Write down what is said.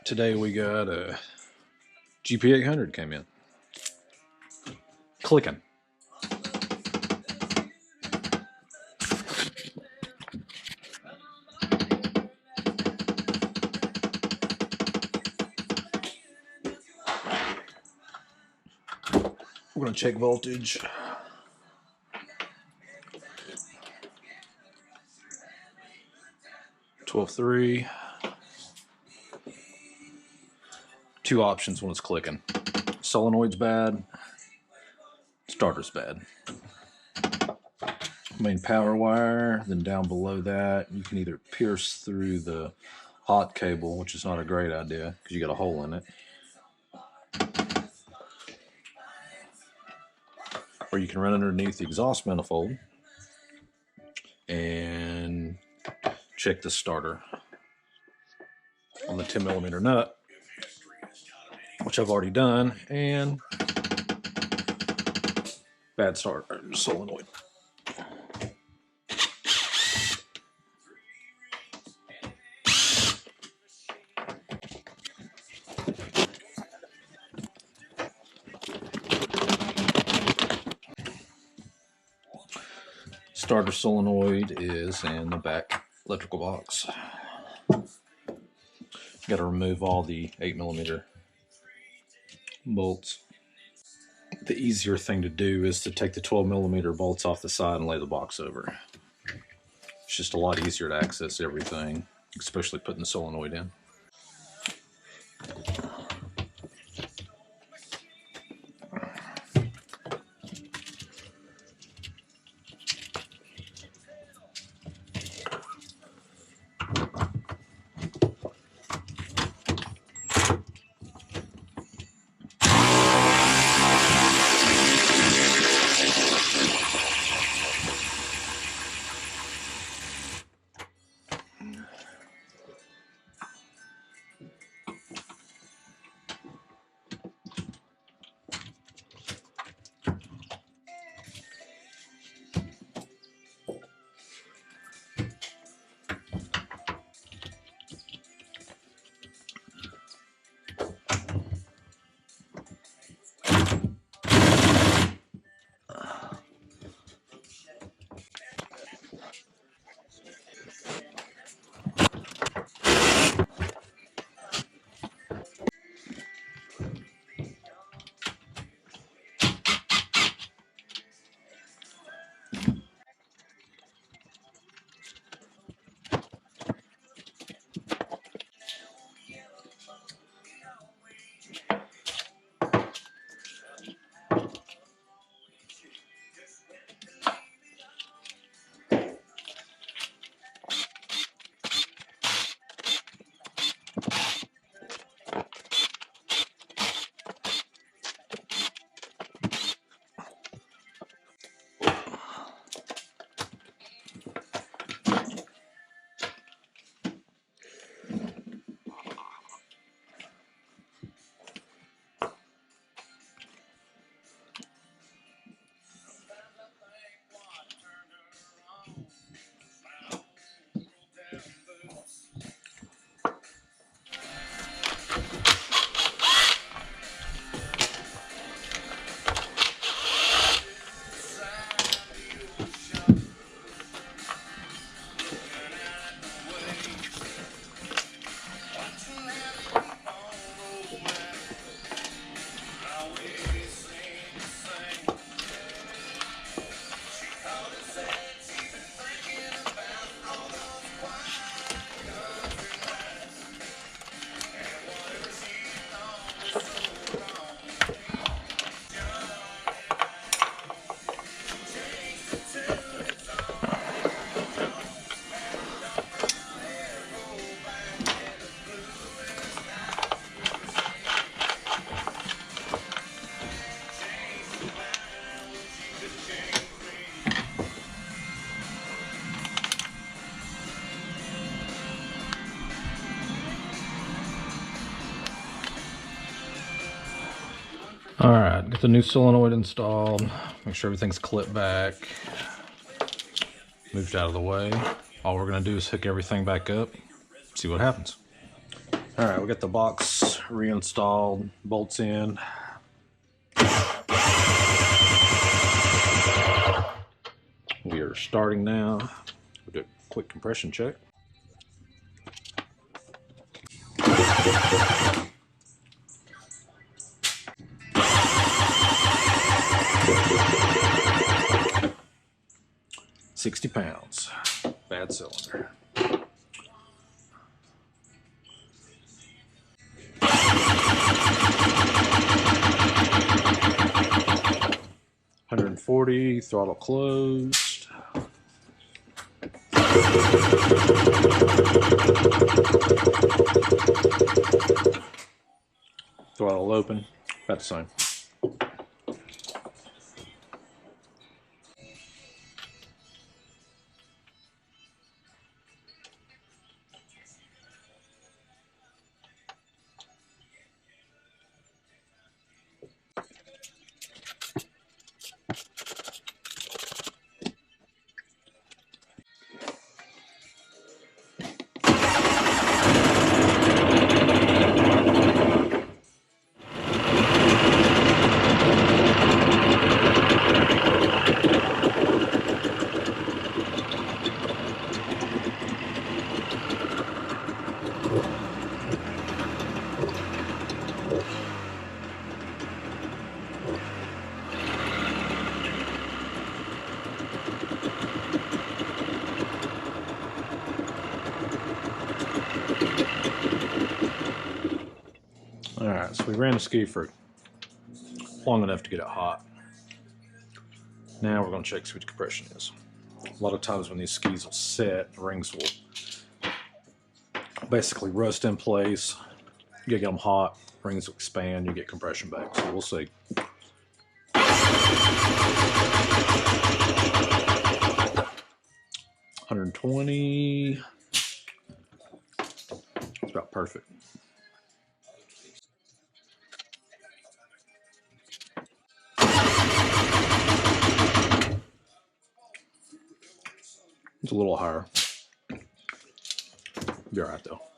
Today we got a gp800 came in. Clicking. We're going to check voltage. $12.3. Two options when it's clicking. Solenoid's bad. Starter's bad. Main power wire. Then down below that, you can either pierce through the hot cable, which is not a great idea because you got a hole in it, or you can run underneath the exhaust manifold and check the starter on the 10mm nut, which I've already done, and bad starter solenoid. Starter solenoid is in the back electrical box. Got to remove all the 8mm bolts. The easier thing to do is to take the 12mm bolts off the side and lay the box over. It's just a lot easier to access everything, especially putting the solenoid in. All right, get the new solenoid installed. Make sure everything's clipped back, moved out of the way. All we're gonna do is hook everything back up, see what happens. All right, we got the box reinstalled, bolts in. We are starting now. We'll do a quick compression check. £60, bad cylinder. $140, throttle closed. Throttle open, about the same. Alright, so we ran the ski for long enough to get it hot. Now we're going to check see what the compression is. A lot of times when these skis will set, the rings will basically rust in place. You gotta get them hot, rings will expand, you get compression back. So we'll see. $120. It's about perfect. It's a little higher. Be all right though.